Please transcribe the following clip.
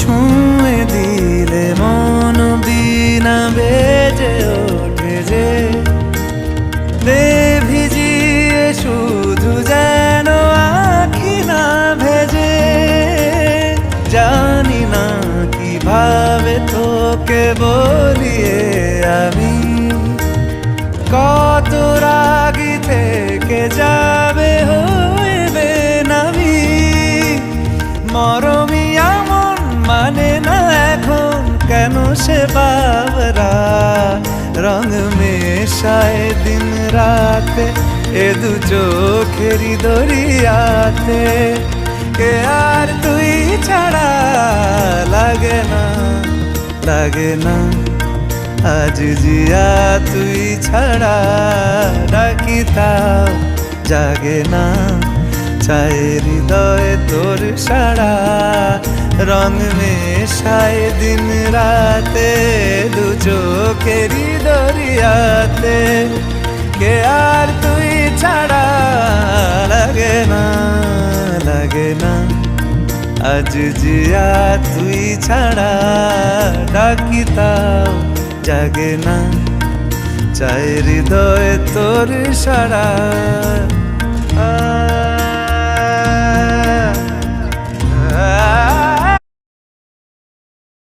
ছুঁয়ে দিলে মন বিনা বেজে ওঠে যে দে ভিজিয়ে শুধু যেন আখি না ভেজে। জানি না কিভাবে তোকে বলিয়ে আমি কত রাগি থেকে যাবে হইবে নামি। মরমি এমন মানে না এখন কেন সে বাবরা রং মেশায় দিন রাতে এ দু চোখেরি দরিয়াতে। কে আর তুই ছাড়া লাগে না লাগে না আজ জিয়া তুই ছাড়া ডাকি তাও জাগে না। চায় হৃদয় তোর সারা রং মেশায় দিন রাতে দু চোখেরি দরিয়াতে। কে আর তুই ছাড়া লাগে না লাগে না আজ জিয়া তুই ছাড়া ডাকি তাও জাগে না। চায় হৃদয় তোর সারা